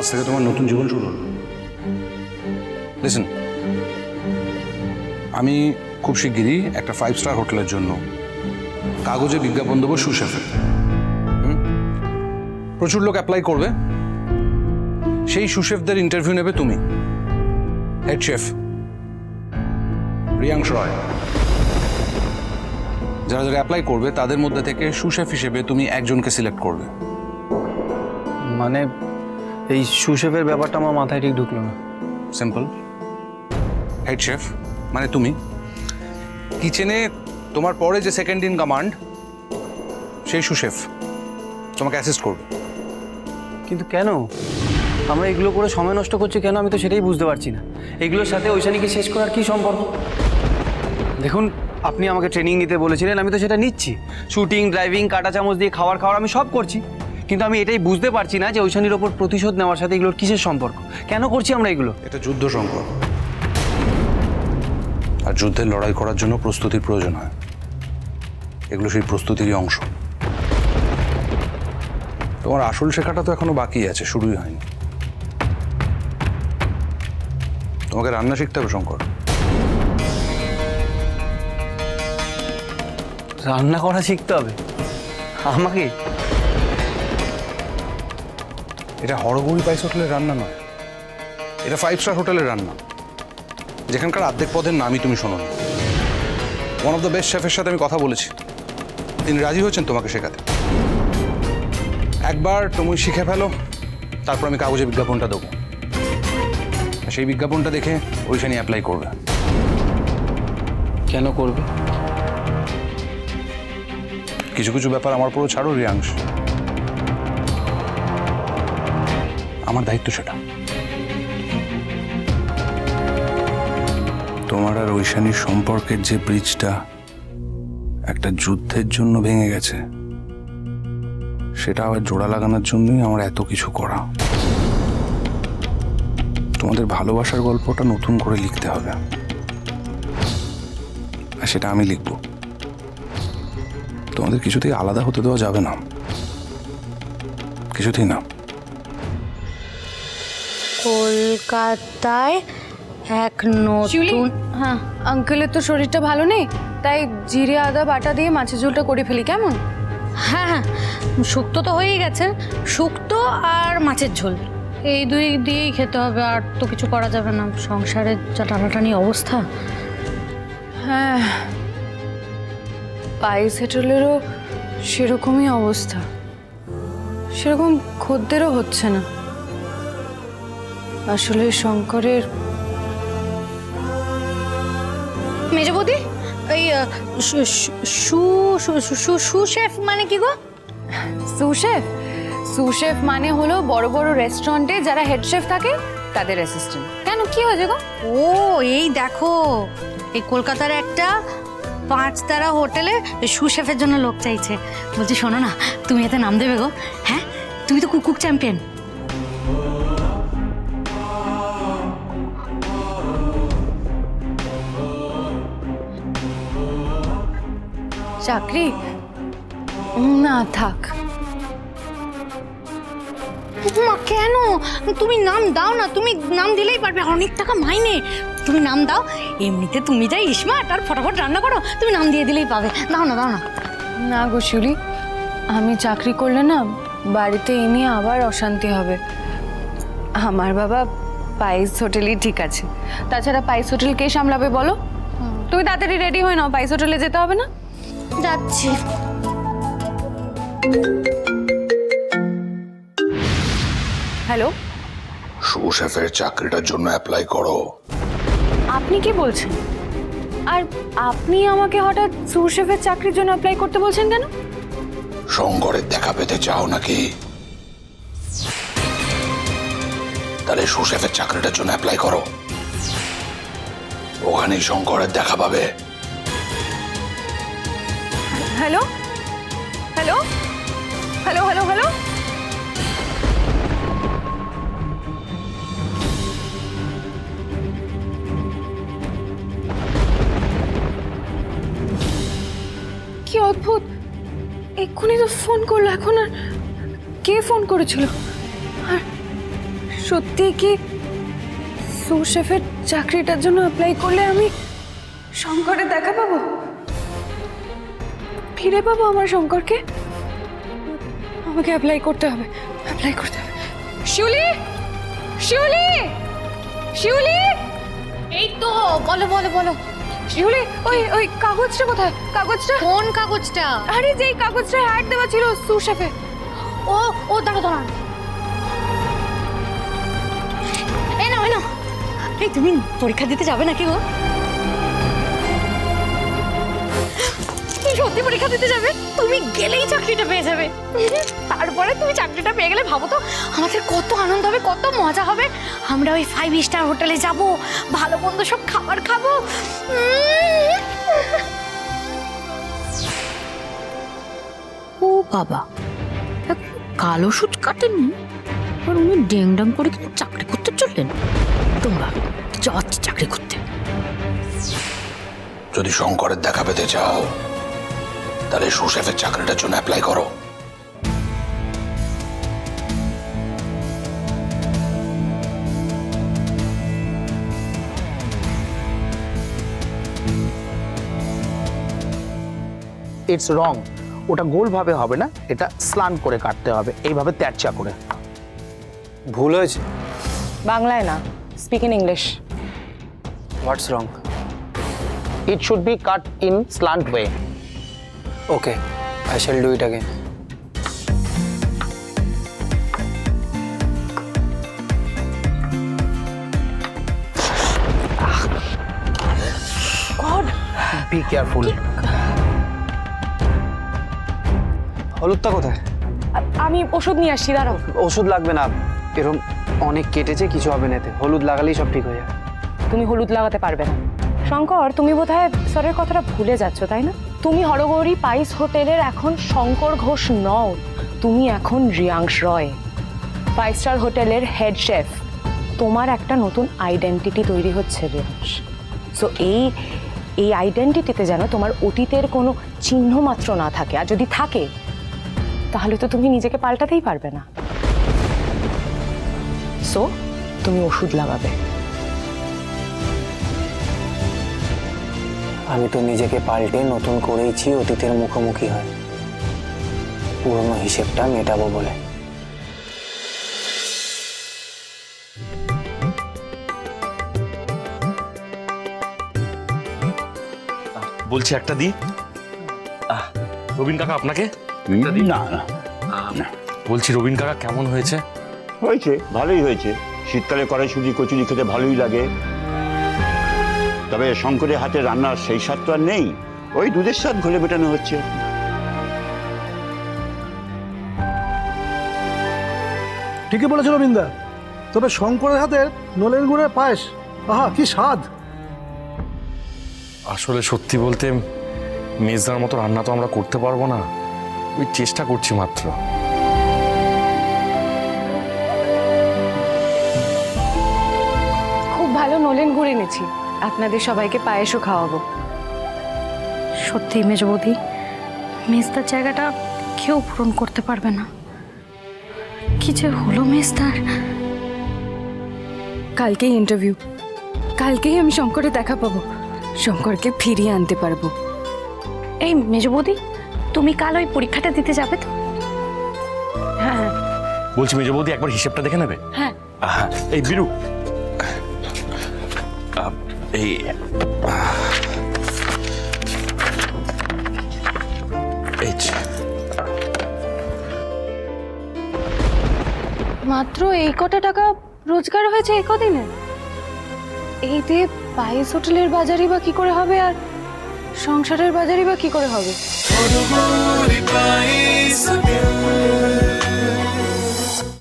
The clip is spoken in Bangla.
আজ থেকে তোমার নতুন জীবন শুরু হলো। লিসেন, আমি খুব শিগগিরই একটা 5 স্টার হোটেলের জন্য কাগজে বিজ্ঞাপন দেবো সুশেফে। প্রচুর লোক অ্যাপ্লাই করবে, সেই সুশেফদের ইন্টারভিউ নেবে তুমি, হেড শেফ রিয়াংশ রয়। যারা যারা অ্যাপ্লাই করবে তাদের মধ্যে থেকে সুশেফ হিসেবে তুমি একজনকে সিলেক্ট করবে। মানে এই সুশেফের ব্যাপারটা আমার মাথায় ঠিক ঢুকলো না। সিম্পল, হেড শেফ মানে তুমি, কিচেনে তোমার পরে যে সেকেন্ড ইন কমান্ড সেই সুশেফ তোমাকে অ্যাসিস্ট করবে। কিন্তু কেন আমরা এগুলো করে সময় নষ্ট করছি কেন, আমি তো সেটাই বুঝতে পারছি না। এগুলোর সাথে ঐশানীকে শেষ করার কি সম্পর্ক? দেখুন, আপনি আমাকে ট্রেনিং নিতে বলেছিলেন, আমি তো সেটা নিচ্ছি। শুটিং, ড্রাইভিং, কাটা চামচ দিয়ে খাওয়ার আমি সব করছি, কিন্তু আমি এটাই বুঝতে পারছি না যে ঐশানীর ওপর প্রতিশোধ নেওয়ার সাথে এগুলোর কিসের সম্পর্ক, কেন করছি আমরা এগুলো? এটা যুদ্ধ সম্পর্ক, আর যুদ্ধের লড়াই করার জন্য প্রস্তুতির প্রয়োজন হয়। এগুলো সেই প্রস্তুতিরই অংশ। তোমার আসল শেখাটা তো এখনো বাকি আছে, শুরুই হয়নি। তোমাকে রান্না শিখতে হবে শঙ্কর। রান্না করা শিখতে হবে আমাকে? এটা হরগৌরী পাইস হোটেলের রান্না নয়, এটা 5 স্টার হোটেলের রান্না, যেখানকার অর্ধেক পদের নামই তুমি শোনো। ওয়ান অফ দ্য বেস্ট শেফের সাথে আমি কথা বলেছি, তিনি রাজি হয়েছেন তোমাকে শেখাতে। একবার তুমি শিখে ফেলো, তারপর আমি কাগজে বিজ্ঞাপনটা দেবো। সেই বিজ্ঞাপনটা দেখে ঐশানী অ্যাপ্লাই করবে। কেন করবে? কিছু কিছু ব্যাপার আমার পুরো ছাড়ো রিয়াংশ, আমার দায়িত্ব সেটা। তোমার আর ঐশানীর সম্পর্কের যে ব্রিজটা একটা যুদ্ধের জন্য ভেঙে গেছে, সেটা আবার জোড়া লাগানোর জন্যই আমার এত কিছু করা। তোমাদের ভালোবাসার গল্পটা নতুন করে লিখতে হবে, আর সেটা আমি লিখব। তোমাদের কিছুতেই আলাদা হতে দেওয়া যাবে না, কিছুতেই না। কলকাতায় এক নতুন, হ্যাঁ আঙ্কেলের তো শরীরটা ভালো নেই, তাই জিরে আদা বাটা দিয়ে মাছের ঝোলটা করে ফেলি, কেমন? হ্যাঁ হ্যাঁ, শুক্তো তো হয়েই গেছে, শুক্তো আর মাছের ঝোল এই দুই দিয়েই খেতে হবে, আর তো কিছু করা যাবে না, সংসারের যা টানাটানি অবস্থা। হ্যাঁ, পাইস হোটেলেরও সেরকমই অবস্থা, সেরকম খদ্দেরও হচ্ছে না। আসলে শঙ্করের মেজো বৌদি, এই সুশেফ মানে কি গো? সুশেফ, সুশেফ মানে হলো বড় বড় রেস্টুরেন্টে যারা হেড শেফ থাকে তাদের অ্যাসিস্ট্যান্ট। কেন, কি হয়েছে গো? ও এই দেখো, এই কলকাতার একটা 5 তারা হোটেলে সুশেফের জন্য লোক চাইছে। বলছি শোনো না, তুমি এতে নাম দেবে গো? হ্যাঁ, তুমি তো কুক চ্যাম্পিয়ন। চাকরি না থাক। মা কেন, তুমি নাম দাও না, তুমি নাম দিলেই পারবে, অনেক টাকা মাইনে। তুমি নাম দাও, এমনিতে তুমি যাই স্মার্ট আর ফটাফট রান্না করো, তুমি নাম দিয়ে দিলেই পাবে। দাও না দাও না। না গো শিউলি, আমি চাকরি করলে না বাড়িতে এই নিয়ে আবার অশান্তি হবে। আমার বাবা পাইস হোটেলই ঠিক আছে, তাছাড়া পাইস হোটেল কে সামলাবে বলো? তুমি তাড়াতাড়ি রেডি হয়ে নাও, পাইস হোটেলে যেতে হবে না? যাচ্ছি। হ্যালো, সুশেফের চাকরিটার জন্য অ্যাপ্লাই করো। আপনি কি বলছেন? আর আপনি আমাকে হঠাৎ সুশেফের চাকরির জন্য অ্যাপ্লাই করতে বলছেন কেন? শঙ্করের দেখা পেতে চাও নাকি? তাহলে সুশেফের চাকরিটার জন্য অ্যাপ্লাই করো, ওখানেই শঙ্করের দেখা পাবে। Hello hello hello hello hello, কি অদ্ভুত, এক্ষুনি তো ফোন করলো, এখন আর কে ফোন করেছিল? আর সত্যি কি সু শেফের চাকরিটার জন্য অ্যাপ্লাই করলে আমি শঙ্করের দেখা পাবো, ফিরে পাবো আমার শঙ্করকে? আমাকে অ্যাপ্লাই করতে হবে, অ্যাপ্লাই করতে হবে। শিউলি, শিউলি, শিউলি! এই তো, বলো বলো বলো। শিউলি, ওই ওই কাগজটা কোথায়? কাগজটা? কোন কাগজটা? আরে যেই কাগজটা অ্যাড দেওয়া ছিল সু শেফে। ও ও দাঁড়া দাঁড়া, এই নাও এই নাও। এই তুমি পরীক্ষা দিতে যাবে নাকি গো? তুমি সত্যি পরীক্ষা দিতে যাবে? তুমি গেলেই চাকরিটা পেয়ে যাবে। তারপরে তুমি চাকরিটা পেয়ে গেলে ভাবো তো আমাদের কত আনন্দ হবে, কত মজা হবে। আমরা ওই 5 স্টার হোটেলে যাব, ভালো মন্দ সব খাবার খাবো। ও বাবা, কালো সুচ কাটেননি আর উনি ডেংডাং করে কিন্তু চাকরি করতে চললেন। তোমরা যাচ্ছি চাকরি করতে। যদি শঙ্করের দেখা পেতে চাও তাহলে সুশেফের চাকরিটার জন্য অ্যাপ্লাই করো। It's wrong. ওটা গোলভাবে হবে না, এটা স্লান্ট করে কাটতে হবে, এইভাবে তেরচা করে। ভুল হয়েছে। বাংলায় না, speak in English. What's wrong? It should be cut in slant way. Okay, I shall do it again. Be careful. হলুদটা কোথায়? আমি ওষুধ নিয়ে আসছি, দাঁড়াও। ওষুধ লাগবে না, এরকম অনেক কেটেছে, কিছু হবে না এতে। হলুদ লাগালেই সব ঠিক হয়ে যাবে। তুমি হলুদ লাগাতে পারবে না। শঙ্কর, তুমি বোধহয় স্যারের কথাটা ভুলে যাচ্ছ, তাই না? তুমি হরগৌরী পাইস হোটেলের এখন শঙ্কর ঘোষ নও, তুমি এখন রিয়াংশ রয়, 5 স্টার হোটেলের হেড শেফ। তোমার একটা নতুন আইডেন্টিটি তৈরি হচ্ছে রিয়াংশ। সো এই আইডেন্টিটিতে যেন তোমার অতীতের কোনো চিহ্ন মাত্র না থাকে, আর যদি থাকে তাহলে তো তুমি নিজেকে পাল্টাতেই পারবে না। সো তুমি ওষুধ লাগাবে। আমি তো নিজেকে পাল্টে নতুন করেইছি অতীতের মুখোমুখি হয়, পুরনো হিসেবটা মেটাবো বলে। বলছি একটা দি। রবিন কাকা আপনাকে না না, বলছি, রবিন কাকা কেমন হয়েছে? হয়েছে, ভালোই হয়েছে। শীতকালে কড়াইশুঁটি কচুরি খেতে ভালোই লাগে, তবে শঙ্করের হাতে রান্নার সেই স্বাদ তো আর নেই। ওই দুধের স্বাদ ঘোলে মেটানো হচ্ছে। ঠিকই বলেছিল রবীন্দা, তবে শঙ্করের হাতের নলেন গুড়ের পায়েস, আহা কি স্বাদ! আসলে সত্যি বলতে মেজদার মতো রান্না তো আমরা করতে পারবো না, ওই চেষ্টা করছি মাত্র। খুব ভালো নলেন গুড় এনেছি, আপনাদের সবাইকে পায়েসও খাওয়াবো। সত্যি মেজবৌদি, মেজদার জায়গাটা কেউ পূরণ করতে পারবে না। কি যে হলো মেজদার। কালকেই ইন্টারভিউ, কালকেই আমি শঙ্করের দেখা পাবো, শঙ্করকে ফিরিয়ে আনতে পারবো। এই মেজবৌদি, তুমি কাল ওই পরীক্ষাটা দিতে যাবে তো? হ্যাঁ হ্যাঁ বলছি মেজ বৌদি, একবার হিসেবটা দেখে নেবে? হ্যাঁ। এই বিরু, এই মাত্র এই কটা টাকা রোজগার হয়েছে এই কদিনে? এই দিয়ে পাইস হোটেলের বাজারই বা কি করে হবে, আর সংসারের বাজারই বা কি করে হবে?